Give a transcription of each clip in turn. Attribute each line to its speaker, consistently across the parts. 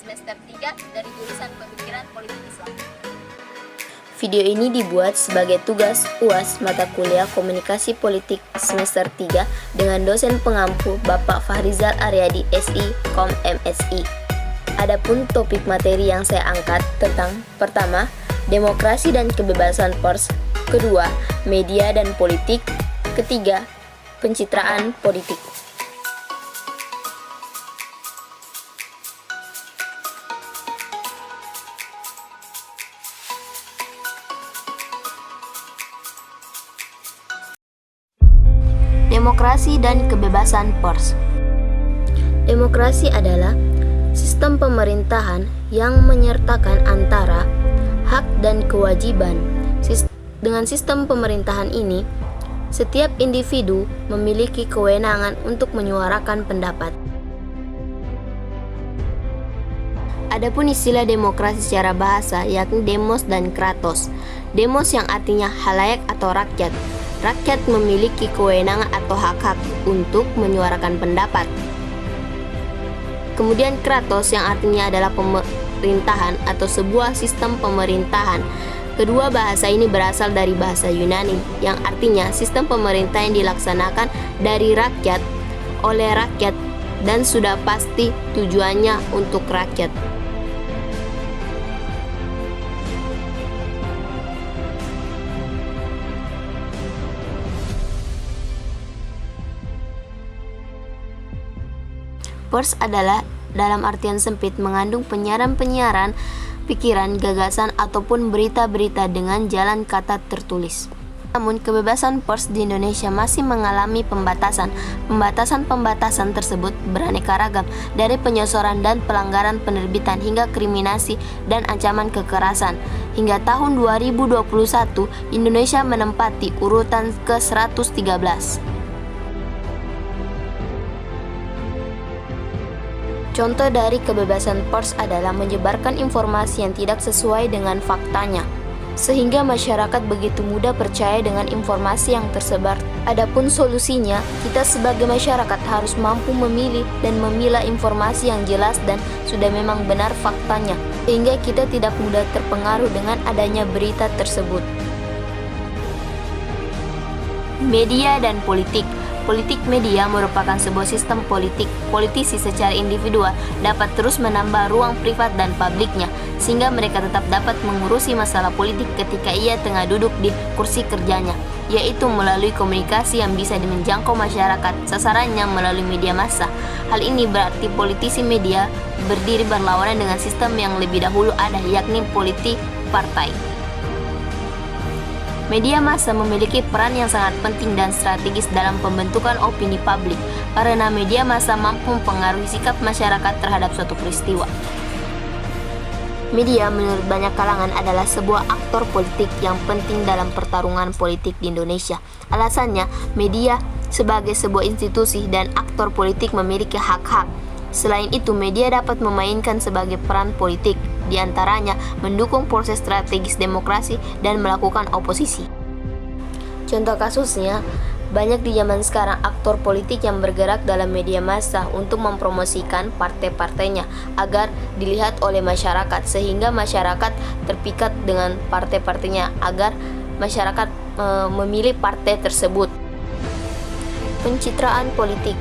Speaker 1: semester 3 dari jurusan Pemikiran Politik Islam.
Speaker 2: Video ini dibuat sebagai tugas UAS mata kuliah Komunikasi Politik semester 3 dengan dosen pengampu Bapak Fahrizal Aryadi SI, Kom MSI. Adapun topik materi yang saya angkat tentang pertama, demokrasi dan kebebasan pers, kedua, media dan politik, ketiga, pencitraan politik. Demokrasi dan kebebasan pers. Demokrasi adalah sistem pemerintahan yang menyertakan antara hak dan kewajiban. Dengan sistem pemerintahan ini, setiap individu memiliki kewenangan untuk menyuarakan pendapat. Adapun istilah demokrasi secara bahasa yakni demos dan kratos. Demos yang artinya halayak atau rakyat. Rakyat memiliki kewenangan atau hak-hak untuk menyuarakan pendapat. Kemudian kratos yang artinya adalah pemerintahan atau sebuah sistem pemerintahan. Kedua bahasa ini berasal dari bahasa Yunani yang artinya sistem pemerintah yang dilaksanakan dari rakyat, oleh rakyat, dan sudah pasti tujuannya untuk rakyat. Pers adalah dalam artian sempit mengandung penyiaran-penyiaran pikiran, gagasan, ataupun berita-berita dengan jalan kata tertulis. Namun kebebasan pers di Indonesia masih mengalami pembatasan. Pembatasan tersebut beraneka ragam, dari penyosoran dan pelanggaran penerbitan hingga kriminasi dan ancaman kekerasan. Hingga tahun 2021, Indonesia menempati urutan ke-113. Contoh dari kebebasan pers adalah menyebarkan informasi yang tidak sesuai dengan faktanya, sehingga masyarakat begitu mudah percaya dengan informasi yang tersebar. Adapun solusinya, kita sebagai masyarakat harus mampu memilih dan memilah informasi yang jelas dan sudah memang benar faktanya, sehingga kita tidak mudah terpengaruh dengan adanya berita tersebut. Media dan politik. Politik media merupakan sebuah sistem politik. Politisi secara individual dapat terus menambah ruang privat dan publiknya, sehingga mereka tetap dapat mengurusi masalah politik ketika ia tengah duduk di kursi kerjanya, yaitu melalui komunikasi yang bisa menjangkau masyarakat, sasarannya melalui media massa. Hal ini berarti politisi media berdiri berlawanan dengan sistem yang lebih dahulu ada, yakni politik partai. Media massa memiliki peran yang sangat penting dan strategis dalam pembentukan opini publik, karena media massa mampu mempengaruhi sikap masyarakat terhadap suatu peristiwa. Media menurut banyak kalangan adalah sebuah aktor politik yang penting dalam pertarungan politik di Indonesia. Alasannya, media sebagai sebuah institusi dan aktor politik memiliki hak-hak. Selain itu, media dapat memainkan sebagai peran politik, di antaranya mendukung proses strategis demokrasi dan melakukan oposisi. Contoh kasusnya, banyak di zaman sekarang aktor politik yang bergerak dalam media massa untuk mempromosikan partai-partainya agar dilihat oleh masyarakat, sehingga masyarakat terpikat dengan partai-partainya agar masyarakat memilih partai tersebut. Pencitraan politik.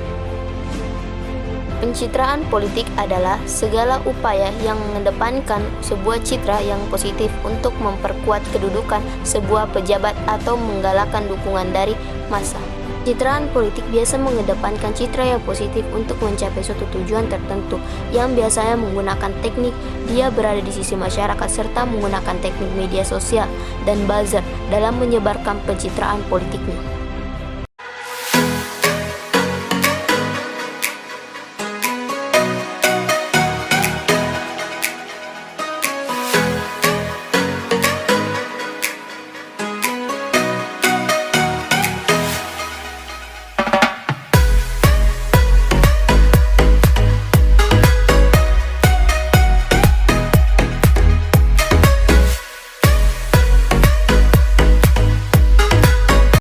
Speaker 2: Pencitraan politik adalah segala upaya yang mengedepankan sebuah citra yang positif untuk memperkuat kedudukan sebuah pejabat atau menggalakkan dukungan dari massa. Pencitraan politik biasa mengedepankan citra yang positif untuk mencapai suatu tujuan tertentu yang biasanya menggunakan teknik dia berada di sisi masyarakat serta menggunakan teknik media sosial dan buzzer dalam menyebarkan pencitraan politiknya.